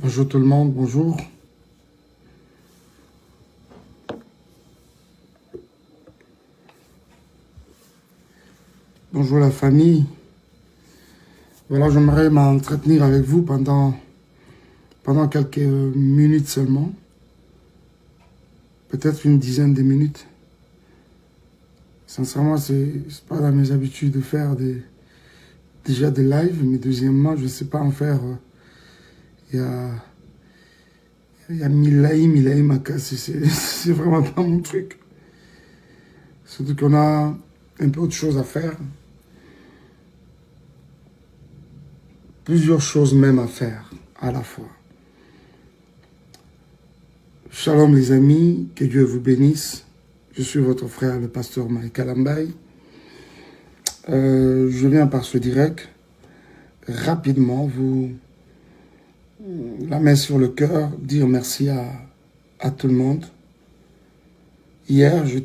Bonjour tout le monde, bonjour. Bonjour la famille. Voilà, j'aimerais m'entretenir avec vous pendant quelques minutes seulement. Peut-être une dizaine de minutes. Sincèrement, c'est pas dans mes habitudes de faire déjà des lives, mais deuxièmement, je ne sais pas en faire. Il y a mille à casser. C'est vraiment pas mon truc. Surtout qu'on a un peu autre chose à faire. Plusieurs choses même à faire à la fois. Shalom les amis, que Dieu vous bénisse. Je suis votre frère, le pasteur Michael Ambaye. Je viens par ce direct, rapidement, vous la main sur le cœur, dire merci à tout le monde. Hier, j'ai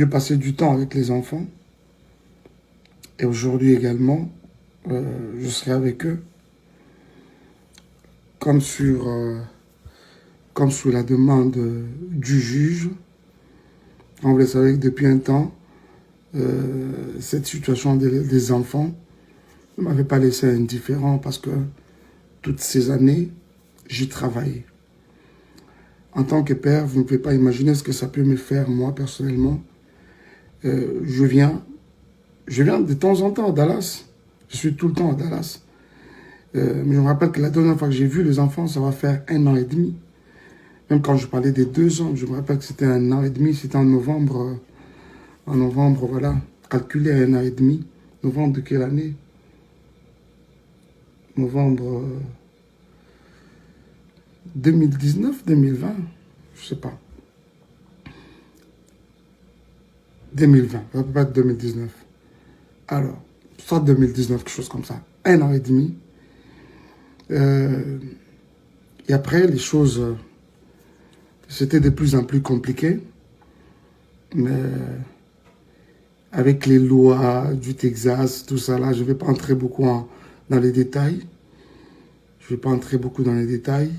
passé du temps avec les enfants. Et aujourd'hui également, je serai avec eux. Comme sur la demande du juge. Vous le savez que depuis un temps, cette situation des enfants ne m'avait pas laissé indifférent parce que toutes ces années, j'y travaillais. En tant que père, vous ne pouvez pas imaginer ce que ça peut me faire, moi, personnellement. Je viens de temps en temps à Dallas. Je suis tout le temps à Dallas. Mais je me rappelle que la dernière fois que j'ai vu les enfants, ça va faire 1 an et demi. Même quand je parlais des 2 ans, je me rappelle que c'était 1 an et demi. C'était en novembre. En novembre, voilà. Calculé à 1 an et demi. Novembre de quelle année? Novembre 2019, 2020. Je sais pas. 2020. Ça peut pas être 2019. Alors, soit 2019, quelque chose comme ça. 1 an et demi. Et après, les choses, c'était de plus en plus compliqué. Mais avec les lois du Texas, tout ça là, je ne vais pas entrer beaucoup dans les détails. Je ne vais pas entrer beaucoup dans les détails.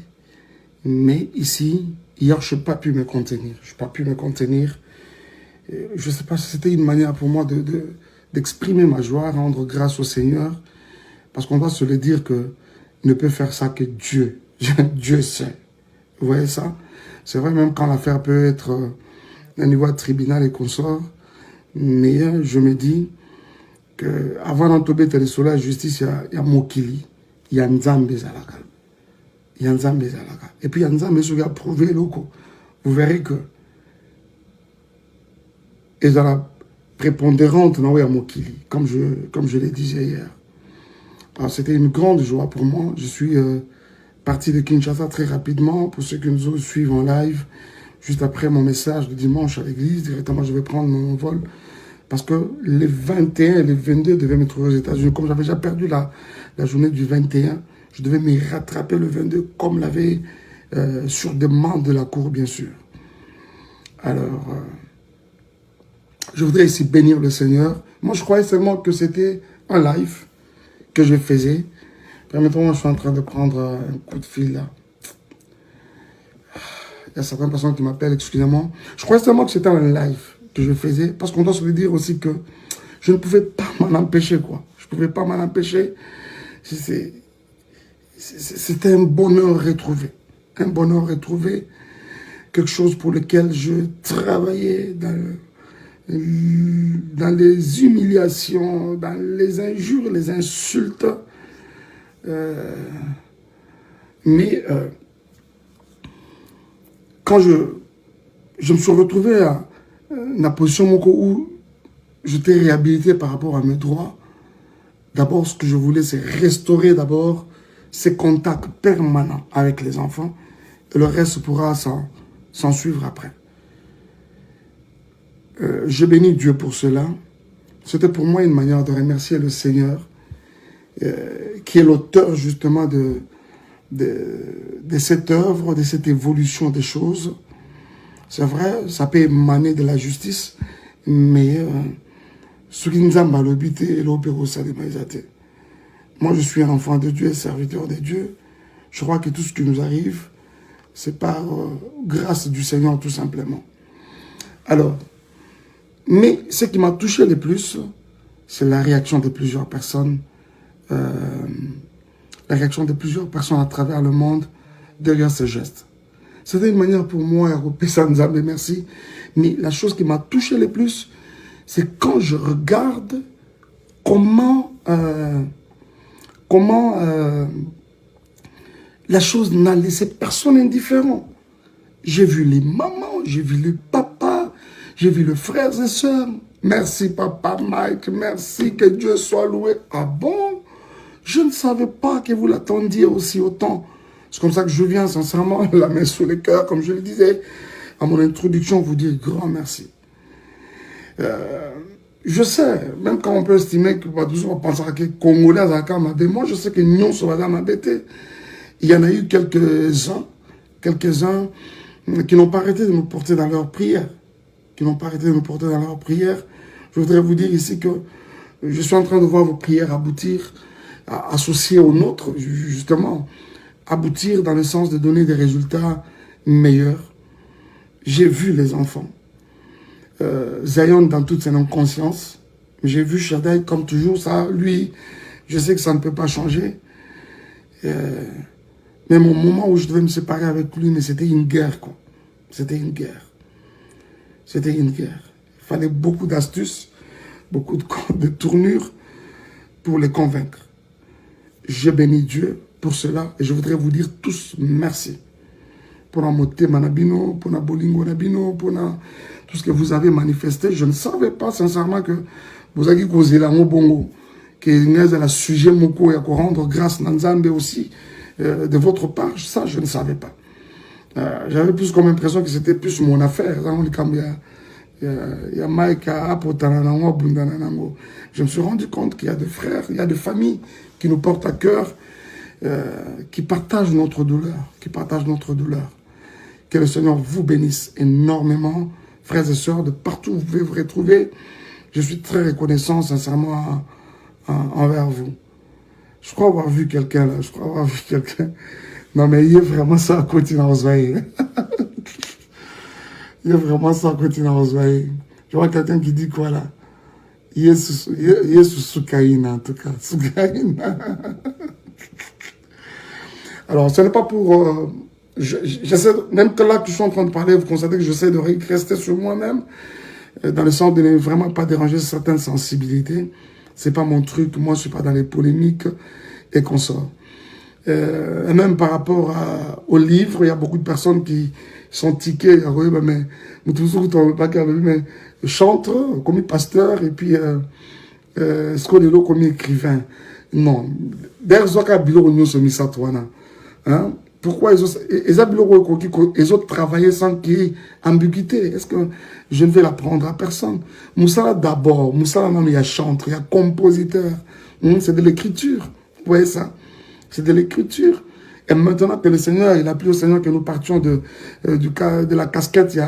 Mais ici, hier, je n'ai pas pu me contenir. Je n'ai pas pu me contenir. Je ne sais pas si c'était une manière pour moi d'exprimer ma joie, rendre grâce au Seigneur. Parce qu'on doit se le dire que ne peut faire ça que Dieu. Dieu sait. Vous voyez ça? C'est vrai, même quand l'affaire peut être au niveau de tribunal et consort, mais je me dis qu'avant d'entouber Télésola, la justice, il y a Mokili, il y a Nzambe Zalaka. Il y a Nzambe Zalaka. Et puis il y a Nzambe qui a prouvé loco. Vous verrez que ils ont la prépondérante dans Mokili, comme je l'ai dit hier. C'était une grande joie pour moi. Je suis parti de Kinshasa très rapidement. Pour ceux qui nous suivent en live, juste après mon message de dimanche à l'église, directement je vais prendre mon vol. Parce que les 21 et les 22 devaient me trouver aux États-Unis. Comme j'avais déjà perdu la journée du 21, je devais me rattraper le 22, comme l'avait sur demande de la cour, bien sûr. Alors, je voudrais ici bénir le Seigneur. Moi, je croyais seulement que c'était un live que je faisais. Permettez-moi, je suis en train de prendre un coup de fil là. Il y a certaines personnes qui m'appellent, excusez-moi. Je croyais seulement que c'était un live que je faisais, parce qu'on doit se le dire aussi que je ne pouvais pas m'en empêcher, quoi. Je ne pouvais pas m'en empêcher. C'était un bonheur retrouvé. Un bonheur retrouvé. Quelque chose pour lequel je travaillais dans les humiliations, dans les injures, les insultes. Mais quand je me suis retrouvé à la position où j'étais réhabilité par rapport à mes droits, d'abord ce que je voulais c'est restaurer d'abord ces contacts permanents avec les enfants et le reste pourra s'en suivre après. Je bénis Dieu pour cela. C'était pour moi une manière de remercier le Seigneur qui est l'auteur justement de cette œuvre, de cette évolution des choses. C'est vrai, ça peut émaner de la justice, mais ce qui nous a malobité, l'opéro, ça démaisate. Moi, je suis un enfant de Dieu, serviteur de Dieu. Je crois que tout ce qui nous arrive, c'est par grâce du Seigneur, tout simplement. Alors, mais ce qui m'a touché le plus, c'est la réaction de plusieurs personnes. La réaction de plusieurs personnes à travers le monde derrière ce geste. C'était une manière pour moi, Nzambe, merci. Mais la chose qui m'a touché le plus, c'est quand je regarde comment la chose n'a laissé personne indifférent. J'ai vu les mamans, j'ai vu les papas, j'ai vu les frères et sœurs. Merci papa Mike, merci, que Dieu soit loué. Ah bon? Je ne savais pas que vous l'attendiez aussi autant. C'est comme ça que je viens sincèrement, la main sur le cœur, comme je le disais, à mon introduction, vous dire grand merci. Je sais, même quand on peut estimer que on pensera que Congolais à moi, je sais que Nyon sur la m'embêter. Il y en a eu quelques-uns qui n'ont pas arrêté de me porter dans leur prière. Je voudrais vous dire ici que je suis en train de voir vos prières aboutir, associées aux nôtres, justement, aboutir dans le sens de donner des résultats meilleurs. J'ai vu les enfants. Zion dans toute son inconscience. J'ai vu Shaddai comme toujours, ça, lui, je sais que ça ne peut pas changer. Mais mon moment où je devais me séparer avec lui, mais c'était une guerre, quoi. C'était une guerre. C'était une guerre. Il fallait beaucoup d'astuces, beaucoup de tournures pour les convaincre. Je bénis Dieu pour cela et je voudrais vous dire tous merci. Pour la moté manabino, pour la bolingo nabino, pour tout ce que vous avez manifesté. Je ne savais pas sincèrement que vous avez causé la bongo, que nous avons la sujet moko et à rendre grâce Nzambe aussi de votre part. Ça, je ne savais pas. J'avais plus comme impression que c'était plus mon affaire. Je me suis rendu compte qu'il y a des frères, il y a des familles qui nous portent à cœur, qui partagent notre douleur, Que le Seigneur vous bénisse énormément, frères et sœurs, de partout où vous pouvez vous retrouver. Je suis très reconnaissant, sincèrement, envers vous. Je crois avoir vu quelqu'un là, Non, mais il y a vraiment ça à continent aux Il y a vraiment ça à continent aux Je vois quelqu'un qui dit quoi là? Yesu Soukaïna, en tout cas. Soukaïna. Alors, ce n'est pas pour... j'essaie, même que là que je suis en train de parler, vous constatez que j'essaie de rester sur moi-même, dans le sens de ne vraiment pas déranger certaines sensibilités. C'est pas mon truc, moi je suis pas dans les polémiques et consorts. Et même par rapport au livre, il y a beaucoup de personnes qui sont tiquées, mais chantre comme pasteur et puis ce qu'on est là comme écrivain. Non. D'ailleurs, hein? Pourquoi ils ont travaillé sans qu'il y ait ambiguïté? Est-ce que je ne vais l'apprendre à personne? Moussala d'abord, Moussala même, il y a chanteur, il y a compositeur. C'est de l'écriture. Vous voyez ça? C'est de l'écriture. Et maintenant que le Seigneur, il a plu au Seigneur que nous partions de la casquette, il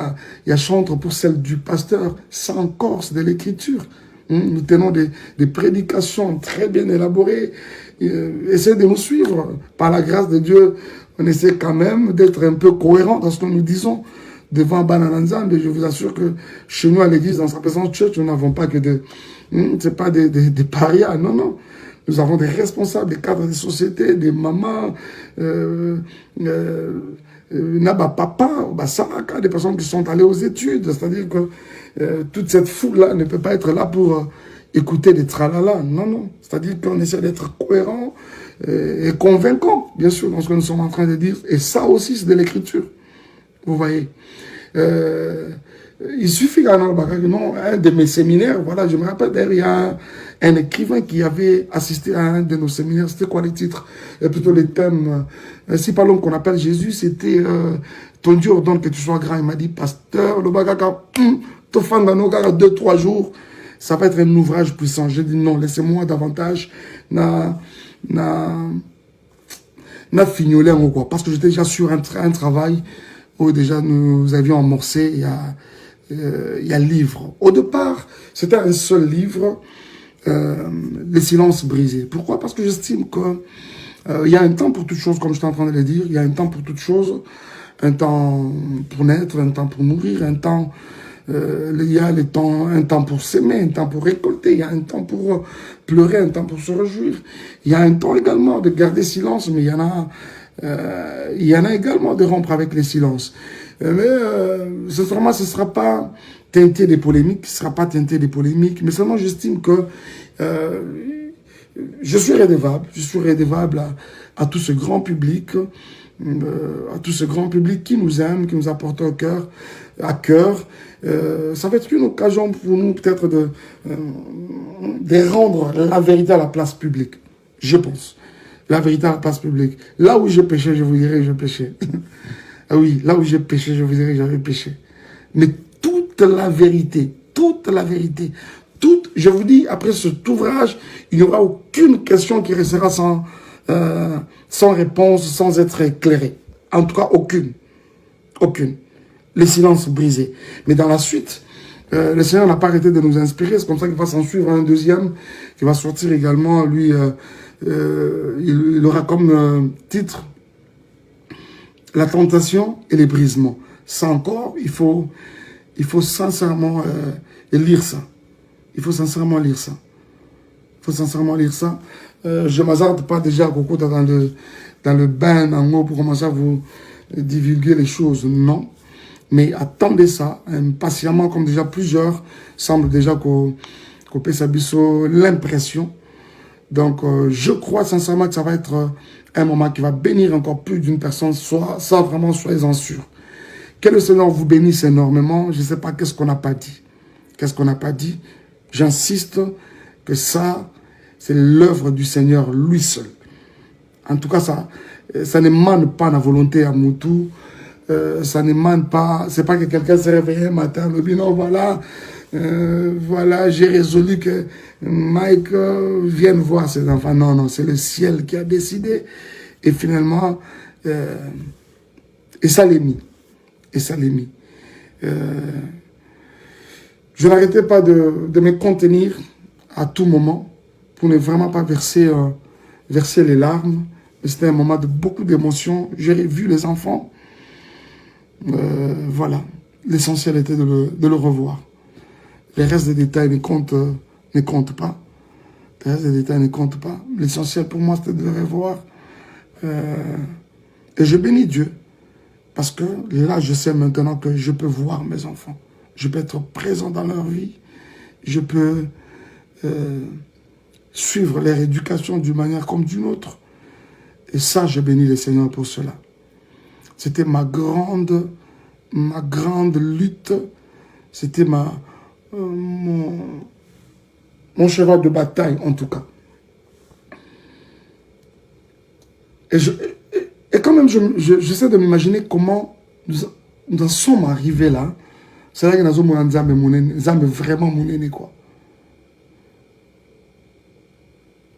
y a chantre pour celle du pasteur. Ça encore, c'est de l'écriture. Nous tenons des prédications très bien élaborées. Essayez de nous suivre. Par la grâce de Dieu, on essaie quand même d'être un peu cohérent dans ce que nous disons devant Banananzam. Et je vous assure que chez nous, à l'église, dans sa présence church, nous n'avons pas que c'est pas des parias, non, non. Nous avons des responsables, des cadres de société, des mamans, papa, des personnes qui sont allées aux études. C'est-à-dire que toute cette foule-là ne peut pas être là pour écouter des tralala. Non, non. C'est-à-dire qu'on essaie d'être cohérent et convaincant, bien sûr, dans ce que nous sommes en train de dire. Et ça aussi, c'est de l'écriture. Vous voyez. Il suffit qu'un de mes séminaires, voilà, je me rappelle, d'ailleurs, il y a un écrivain qui avait assisté à un de nos séminaires. C'était quoi les titres? Plutôt les thèmes. Si par l'homme qu'on appelle Jésus, c'était ton Dieu ordonne que tu sois grand. Il m'a dit, pasteur, le bagaka, te fan dans nos gars 2-3 jours, ça va être un ouvrage puissant. J'ai dit non, laissez-moi davantage na fignoler en quoi. Parce que j'étais déjà sur un travail où déjà nous avions amorcé il y a livre. Au départ, c'était un seul livre les silences brisés. Pourquoi? Parce que j'estime que il y a un temps pour toute chose, comme je suis en train de le dire. Il y a un temps pour toute chose. Un temps pour naître, un temps pour mourir, un temps... il y a un temps pour s'aimer, un temps pour récolter, il y a un temps pour pleurer, un temps pour se réjouir. Il y a un temps également de garder silence, mais il y en a également de rompre avec les silences. Sincèrement, ce ne sera pas teinté des polémiques, mais seulement j'estime que je suis redevable à tout ce grand public, qui nous aime, qui nous apporte à cœur. Ça va être une occasion pour nous peut-être de rendre la vérité à la place publique, je pense. La vérité à la place publique. Là où j'ai péché, je vous dirai que je péchais. Ah oui, là où j'ai péché, je vous dirai que j'avais péché. Mais toute la vérité, je vous dis, après cet ouvrage, il n'y aura aucune question qui restera sans réponse, sans être éclairée. En tout cas, aucune. Les silences brisés. Mais dans la suite, le Seigneur n'a pas arrêté de nous inspirer. C'est comme ça qu'il va s'en suivre un deuxième, qui va sortir également. Lui, il aura comme titre la tentation et les brisements. Ça encore, il faut sincèrement lire ça. Je ne m'hasarde pas déjà à Coco dans le bain en haut pour commencer à vous divulguer les choses. Non. Mais attendez ça impatiemment, comme déjà plusieurs semblent déjà qu'on Sabiso l'impression. Donc, je crois sincèrement que ça va être un moment qui va bénir encore plus d'une personne, ça vraiment, soyez-en sûrs. Que le Seigneur vous bénisse énormément. Je ne sais pas qu'est-ce qu'on n'a pas dit. J'insiste que ça, c'est l'œuvre du Seigneur lui seul. En tout cas, ça n'émane pas la volonté à Moutou. Ça n'émane pas, c'est pas que quelqu'un s'est réveillé un matin, me dit non, voilà, j'ai résolu que Mike vienne voir ses enfants. Non, c'est le ciel qui a décidé. Et finalement, et ça l'est mis. Je n'arrêtais pas de me contenir à tout moment pour ne vraiment pas verser les larmes. C'était un moment de beaucoup d'émotions. J'ai vu les enfants. Voilà, l'essentiel était de le revoir. Les restes des détails ne comptent pas. L'essentiel pour moi, c'était de le revoir. Et je bénis Dieu. Parce que là, je sais maintenant que je peux voir mes enfants. Je peux être présent dans leur vie. Je peux suivre leur éducation d'une manière comme d'une autre. Et ça, je bénis le Seigneur pour cela. C'était ma grande lutte. C'était mon cheval de bataille, en tout cas. Et quand même, j'essaie de m'imaginer comment nous en sommes arrivés là. C'est là que nous avons vraiment mon quoi.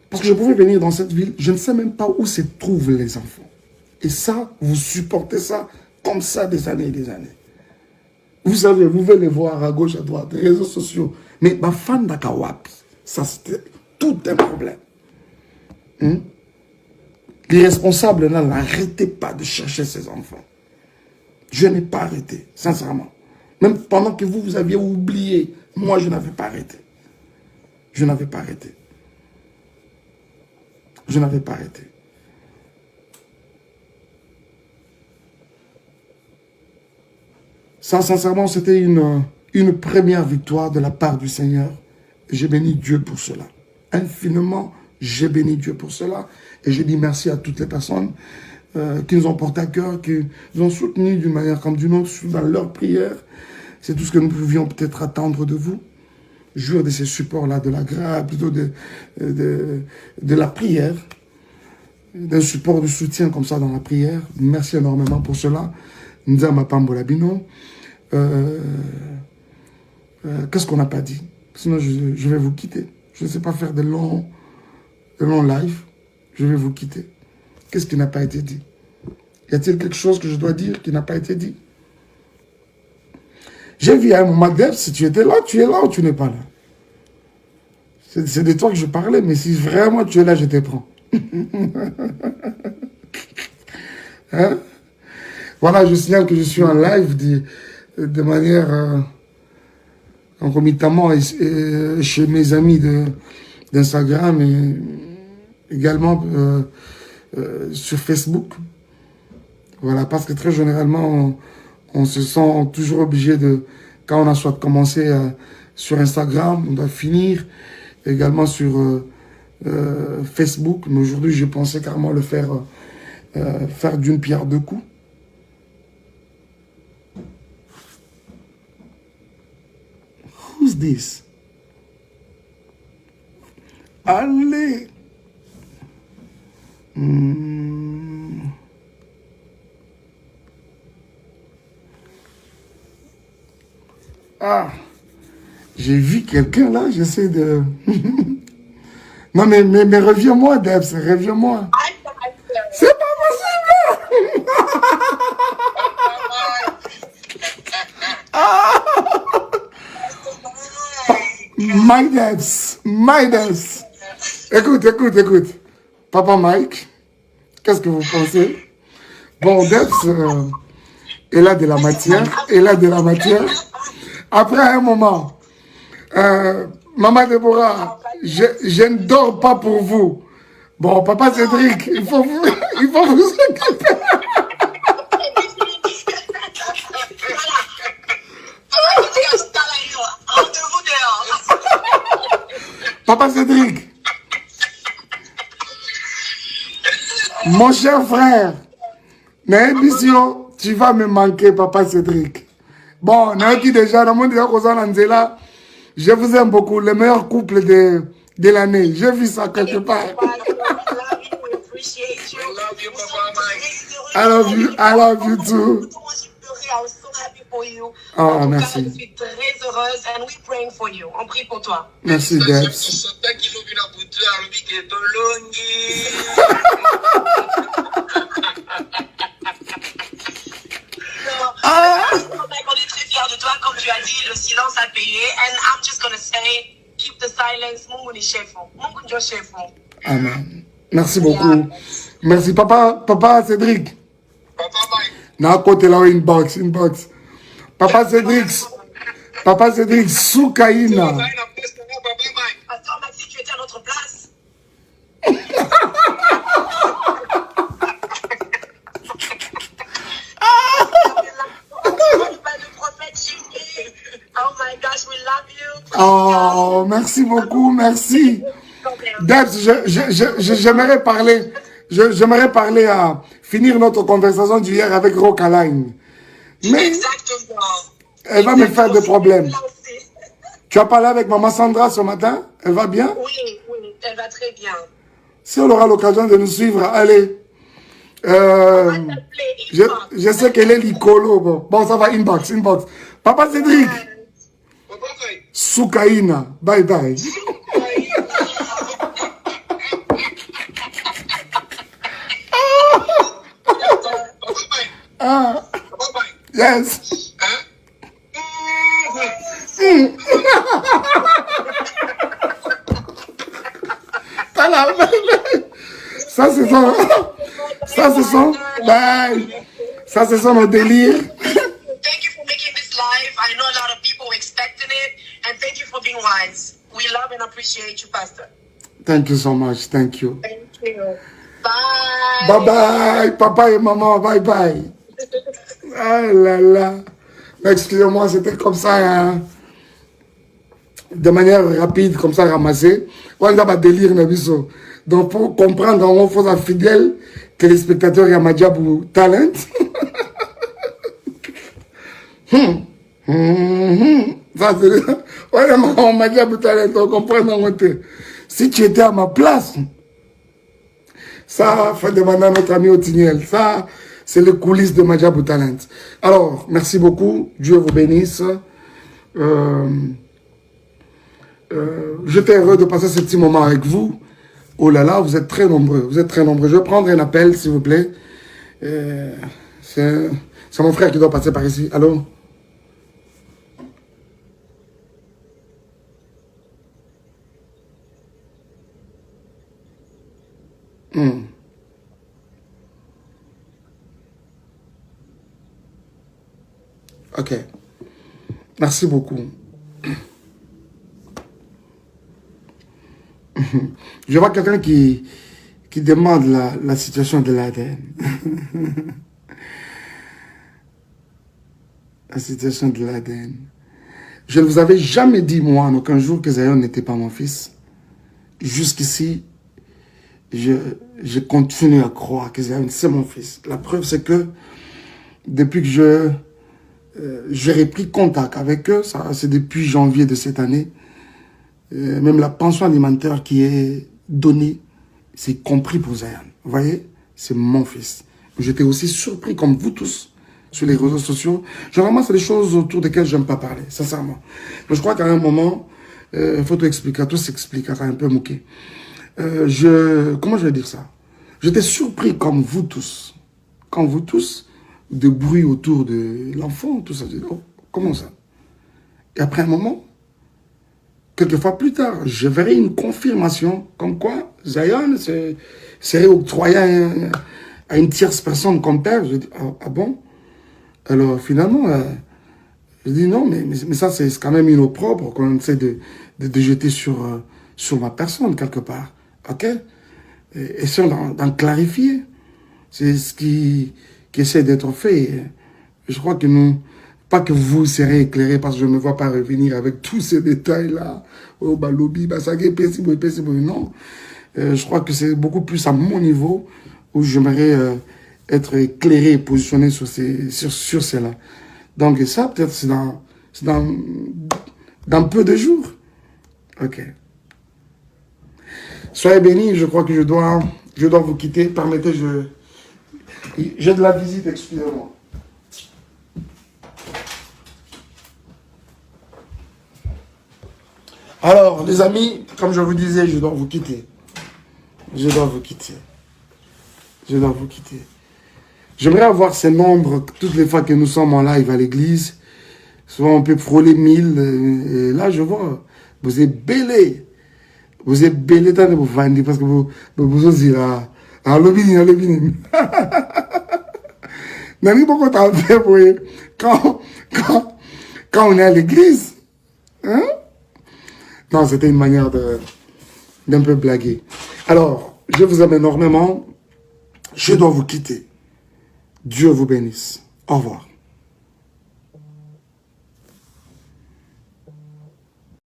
Parce que je pouvais venir dans cette ville, je ne sais même pas où se trouvent les enfants. Et ça, vous supportez ça comme ça des années et des années. Vous savez, vous pouvez les voir à gauche, à droite, les réseaux sociaux. Mais ma fan d'Akawapi, ça c'était tout un problème. Les responsables là n'arrêtaient pas de chercher ces enfants. Je n'ai pas arrêté, sincèrement. Même pendant que vous aviez oublié, moi je n'avais pas arrêté. Je n'avais pas arrêté. Ça, sincèrement, c'était une première victoire de la part du Seigneur. Et j'ai béni Dieu pour cela. Infiniment, j'ai béni Dieu pour cela. Et je dis merci à toutes les personnes qui nous ont porté à cœur, qui nous ont soutenus d'une manière comme d'une autre dans leurs prières. C'est tout ce que nous pouvions peut-être attendre de vous. Jouir de ces supports-là, de la grâce, plutôt de la prière, d'un support de soutien comme ça dans la prière. Merci énormément pour cela. Nzama Pambolabino. Qu'est-ce qu'on n'a pas dit? Sinon, je vais vous quitter. Je ne sais pas faire de longs lives. Je vais vous quitter. Qu'est-ce qui n'a pas été dit? Y a-t-il quelque chose que je dois dire qui n'a pas été dit? J'ai vu à un moment, Deb, si tu étais là, tu es là ou tu n'es pas là? C'est de toi que je parlais, mais si vraiment tu es là, je te prends. Hein? Voilà, je signale que je suis en live de manière concomitamment chez mes amis d'Instagram et également sur Facebook. Voilà, parce que très généralement, on se sent toujours obligé de, quand on a soit commencé sur Instagram, on doit finir également sur Facebook. Mais aujourd'hui, j'ai pensé carrément le faire, faire d'une pierre deux coups. Who's this? Allez! Ah! J'ai vu quelqu'un là, j'essaie de... Non mais reviens-moi, Debs, reviens-moi. C'est pas possible! My Debs. Écoute. Papa Mike, qu'est-ce que vous pensez? Bon, Debs, elle a de la matière, Après un moment, Maman Déborah, je ne dors pas pour vous. Bon, Papa Cédric, il faut vous occuper. Papa Cédric, mon cher frère, tu vas me manquer, Papa Cédric. Bon, déjà, je vous aime beaucoup, le meilleur couple de l'année. J'ai vu ça quelque part. I love you too. Oh, merci. Je suis très heureuse and we praying for you. On prie pour toi. Merci, Debs. On est très fiers de toi, comme tu as dit, le silence a payé. And I'm just going to say, keep the silence. Mungu ni chefo. Mungu ndio chefo. Amen. Merci beaucoup. Merci, Papa Cédric. Papa Mike. Na côté là, inbox. Papa Cédric, Soukaina. Pasteur Maxi, tu étais à notre place. Oh my gosh, we love you. Oh, merci beaucoup, merci. Debs, j'aimerais parler à finir notre conversation d'hier avec Rocaline. Mais Exactement. elle va me faire des problèmes. Tu as parlé avec Maman Sandra ce matin? Elle va bien? Oui, elle va très bien. Si on aura l'occasion de nous suivre, allez. Je sais qu'elle est l'icolo. Bon, ça va, inbox. Papa Cédric. Soukaina. Bye. Yes. Ça c'est son délire. Thank you for making this live. I know a lot of people were expecting it, and thank you for being wise. We love and appreciate you, Pastor. Thank you so much. Thank you. Thank you. Bye. Bye, papa et maman. Bye. Ah là là. Excusez-moi, c'était comme ça, hein. De manière rapide, comme ça, ramassé. On a un délire, Nabiso. Donc, pour comprendre, on faut être fidèle que les spectateurs y a Madjabou Talent. Ça, c'est... Ouais, Madjabou Talent, on comprend dans mon thé. Si tu étais à ma place, ça, faut demander à notre ami Otiniel. Ça, c'est les coulisses de Madjabou Talent. Alors, merci beaucoup. Dieu vous bénisse. J'étais heureux de passer ce petit moment avec vous. Oh là là, vous êtes très nombreux. Je vais prendre un appel, s'il vous plaît. C'est mon frère qui doit passer par ici. Allô? Ok. Merci beaucoup. Je vois quelqu'un qui demande la situation de l'ADN. La situation de l'ADN. Je ne vous avais jamais dit, moi, en aucun jour, que Zion n'était pas mon fils. Jusqu'ici, je continue à croire que Zion, c'est mon fils. La preuve, c'est que depuis que j'ai repris contact avec eux, c'est depuis janvier de cette année, même la pension alimentaire qui est donnée, c'est compris pour Zion. Vous voyez, c'est mon fils. J'étais aussi surpris, comme vous tous, sur les réseaux sociaux. Généralement, c'est des choses autour desquelles je n'aime pas parler, sincèrement. Mais je crois qu'à un moment, il faut tout expliquer, tout s'explique, un peu moqué. Comment je vais dire ça? J'étais surpris, comme vous tous, de bruit autour de l'enfant, tout ça. Je dis, oh, comment ça? Et après un moment, quelques fois plus tard, je verrai une confirmation comme quoi Zion serait octroyé à une tierce personne comme père. Je dis, ah bon? Alors finalement, je dis non, mais ça c'est quand même une eau propre qu'on essaie de jeter sur ma personne quelque part. Ok? Essayons d'en clarifier. C'est ce qui essaie d'être fait. Je crois que nous, pas que vous serez éclairés parce que je ne me vois pas revenir avec tous ces détails-là. Oh, bah, lobby, bah, ça non. Je crois que c'est beaucoup plus à mon niveau où j'aimerais être éclairé et positionné sur cela. Donc, ça, peut-être, c'est dans peu de jours. Ok. Soyez bénis, je crois que je dois vous quitter. Permettez, j'ai de la visite, excusez-moi. Alors, les amis, comme je vous disais, je dois vous quitter. J'aimerais avoir ces nombres toutes les fois que nous sommes en live à l'église. Souvent, on peut frôler 1000. Et là, je vois, vous êtes belé. Vous êtes belé tant de vous vendre parce que vous osez là. Alors, le bini. N'avez pas quoi t'en faire pour quand on est à l'église. Hein? Non, c'était une manière d'un peu blaguer. Alors, je vous aime énormément. Je dois vous quitter. Dieu vous bénisse. Au revoir.